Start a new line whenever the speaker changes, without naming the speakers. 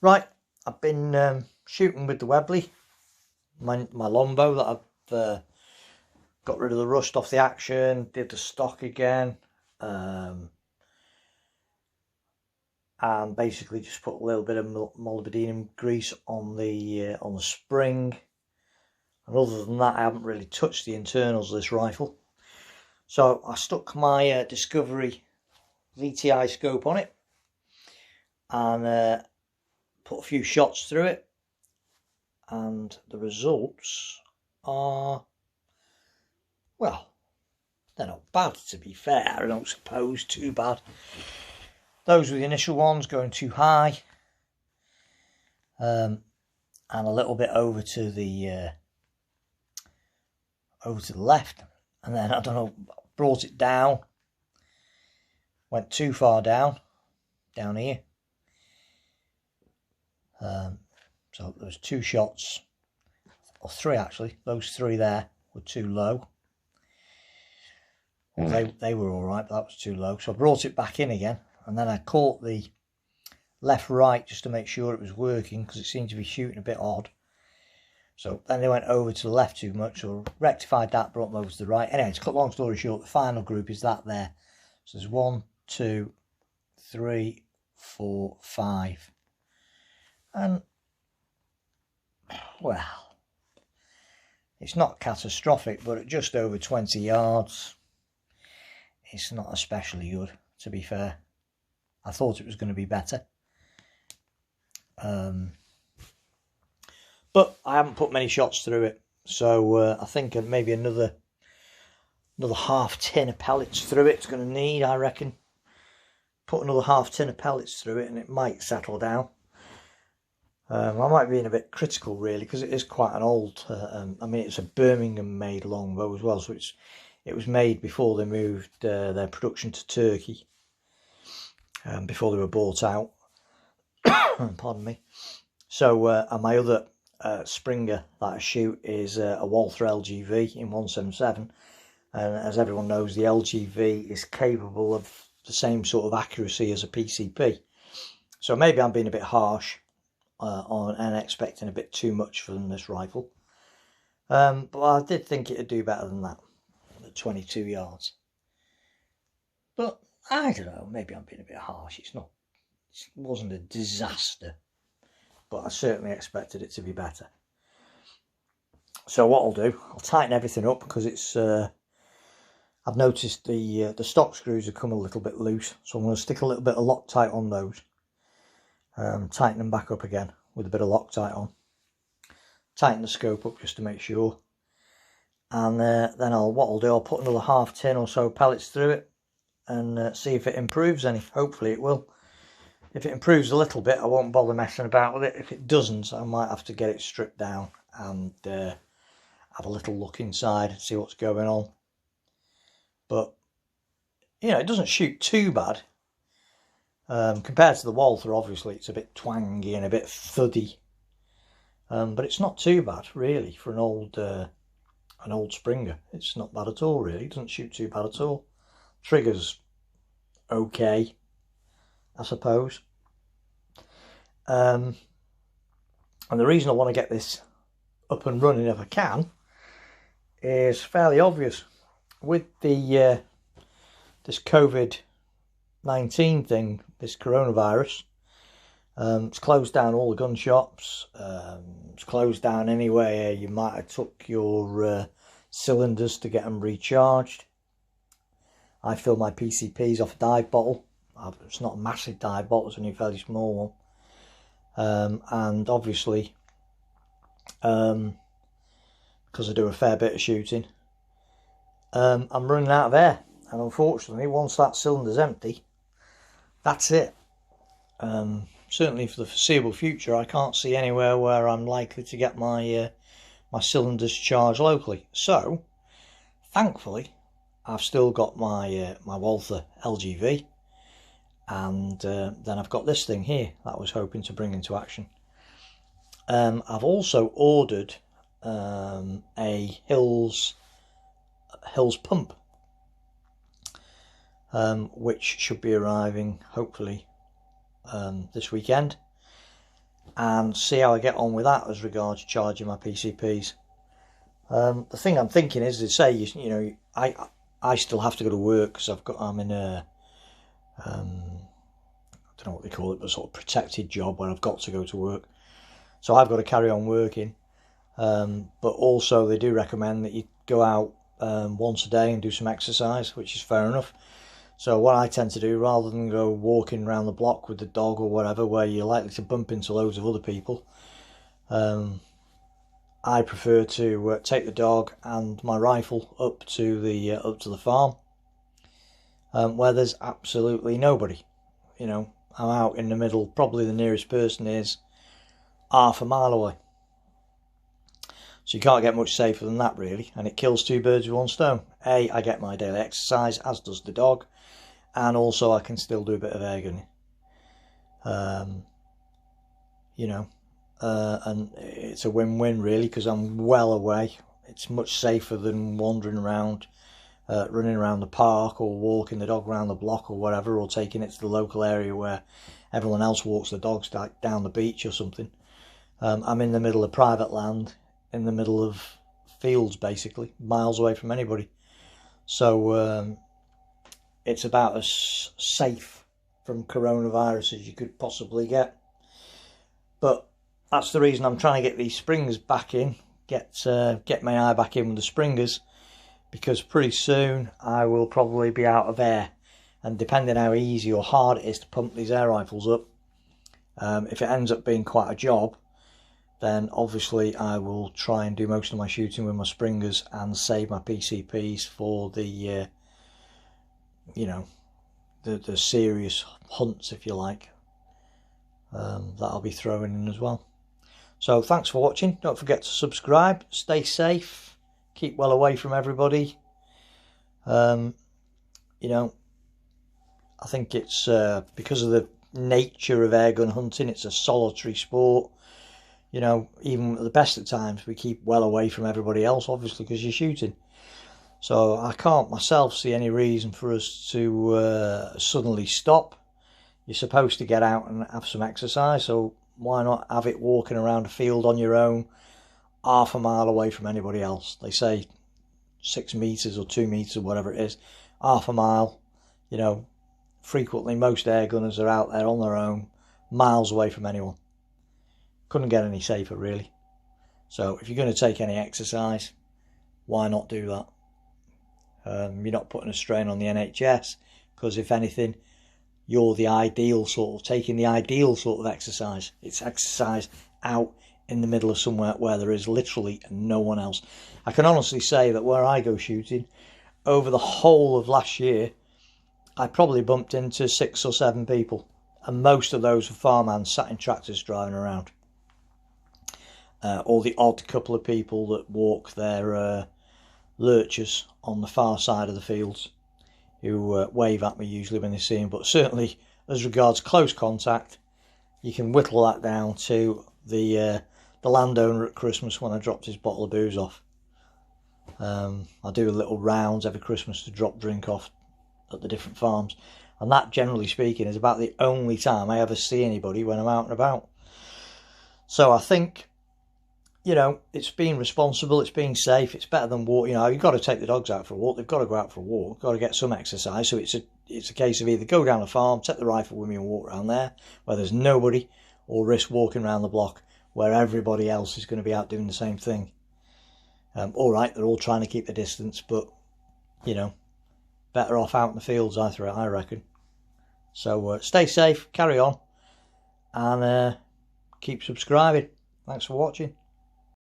Right, I've been shooting with the Webley, my Longbow that I've got rid of the rust off the action, did the stock again, and basically just put a little bit of molybdenum grease on the spring. And other than that, I haven't really touched the internals of this rifle. So I stuck my Discovery VTI scope on it and put a few shots through it, and the results are, well, they're not bad, to be fair. I don't suppose too bad. Those were the initial ones, going too high, and a little bit over to the left, and then I don't know, brought it down, went too far down here. So there was 2 shots, or 3 actually. Those 3 there were too low. Well, they were all right, but that was too low. So I brought it back in again, and then I caught the left-right just to make sure it was working, because it seemed to be shooting a bit odd. So then they went over to the left too much, so rectified that, brought them over to the right. Anyway, to cut long story short, the final group is that there. So there's 1, 2, 3, 4, 5. And, well, it's not catastrophic, but at just over 20 yards, it's not especially good, to be fair. I thought it was going to be better. But I haven't put many shots through it, so I think maybe another half tin of pellets through it's going to need, I reckon. Put another half tin of pellets through it and it might settle down. I might be being a bit critical, really, because it is quite an old, I mean, it's a Birmingham-made Longbow as well, so it was made before they moved their production to Turkey, before they were bought out. Pardon me. So, and my other Springer that I shoot is a Walther LGV in 177, and as everyone knows, the LGV is capable of the same sort of accuracy as a PCP. So maybe I'm being a bit harsh on and expecting a bit too much from this rifle, but I did think it'd do better than that at 22 yards. But I don't know, maybe I'm being a bit harsh. It wasn't a disaster, but I certainly expected it to be better. So what I'll do, I'll tighten everything up, because it's I've noticed the stock screws have come a little bit loose, so I'm going to stick a little bit of Loctite on those. Tighten them back up again with a bit of Loctite on. Tighten the scope up just to make sure. And then I'll put another half tin or so pellets through it and see if it improves any. Hopefully it will. If it improves a little bit, I won't bother messing about with it. If it doesn't, I might have to get it stripped down and have a little look inside and see what's going on. But, you know, it doesn't shoot too bad. Compared to the Walther, obviously, it's a bit twangy and a bit thuddy. But it's not too bad, really, for an old Springer. It's not bad at all, really. It doesn't shoot too bad at all. Trigger's okay, I suppose. And the reason I want to get this up and running, if I can, is fairly obvious. With the this COVID-19 thing, this coronavirus, it's closed down all the gun shops. It's closed down anywhere you might have took your cylinders to get them recharged. I fill my PCPs off a dive bottle. It's not a massive dive bottle, it's only a fairly small one. And obviously, because I do a fair bit of shooting, I'm running out of air. And unfortunately, once that cylinder's empty, that's it. Certainly for the foreseeable future, I can't see anywhere where I'm likely to get my my cylinders charged locally. So, thankfully, I've still got my my Walther LGV, and then I've got this thing here that I was hoping to bring into action. I've also ordered a Hills pump, which should be arriving hopefully this weekend. and see how I get on with that as regards charging my PCPs. The thing I'm thinking is, to say, you know, I still have to go to work because I'm in a I don't know what they call it, but sort of protected job where I've got to go to work. So I've got to carry on working. But also they do recommend that you go out once a day and do some exercise, which is fair enough. So what I tend to do, rather than go walking around the block with the dog or whatever, where you're likely to bump into loads of other people, I prefer to take the dog and my rifle up to the farm, where there's absolutely nobody. You know, I'm out in the middle. Probably the nearest person is half a mile away. So you can't get much safer than that, really, and it kills two birds with one stone. A, I get my daily exercise, as does the dog, and also I can still do a bit of air gunning. You know, and it's a win-win, really, because I'm well away. It's much safer than wandering around, running around the park, or walking the dog around the block or whatever, or taking it to the local area where everyone else walks the dogs down the beach or something. I'm in the middle of private land, in the middle of fields, basically, miles away from anybody. So it's about as safe from coronavirus as you could possibly get. But that's the reason I'm trying to get these springers back in, get my eye back in with the springers, because pretty soon I will probably be out of air, and depending how easy or hard it is to pump these air rifles up, if it ends up being quite a job, then obviously I will try and do most of my shooting with my springers and save my PCPs for the you know, the serious hunts, if you like, that I'll be throwing in as well. So thanks for watching. Don't forget to subscribe, stay safe, keep well away from everybody. You know, I think it's because of the nature of airgun hunting, it's a solitary sport. You know, even at the best of times, we keep well away from everybody else, obviously, because you're shooting. So I can't myself see any reason for us to suddenly stop. You're supposed to get out and have some exercise, so why not have it walking around a field on your own, half a mile away from anybody else? They say 6 meters or 2 meters or whatever it is, half a mile. You know, frequently most air gunners are out there on their own, miles away from anyone. Couldn't get any safer, really. So if you're going to take any exercise, why not do that? You're not putting a strain on the NHS, because if anything, you're the ideal sort of taking the ideal sort of exercise. It's exercise out in the middle of somewhere where there is literally no one else. I can honestly say that where I go shooting, over the whole of last year, I probably bumped into 6 or 7 people, and most of those were farmhands sat in tractors driving around. Or the odd couple of people that walk their lurchers on the far side of the fields, who wave at me usually when they see them. But certainly, as regards close contact, you can whittle that down to the landowner at Christmas when I dropped his bottle of booze off. I do a little rounds every Christmas to drop drink off at the different farms, and that, generally speaking, is about the only time I ever see anybody when I'm out and about. So I think, you know, it's being responsible, it's being safe, it's better than walk. You know, you've got to take the dogs out for a walk, they've got to go out for a walk, got to get some exercise. So it's a case of either go down the farm, take the rifle with me and walk around there where there's nobody, or risk walking around the block where everybody else is going to be out doing the same thing. All right, they're all trying to keep the distance, but, you know, better off out in the fields, I reckon. So stay safe, carry on, and keep subscribing. Thanks for watching.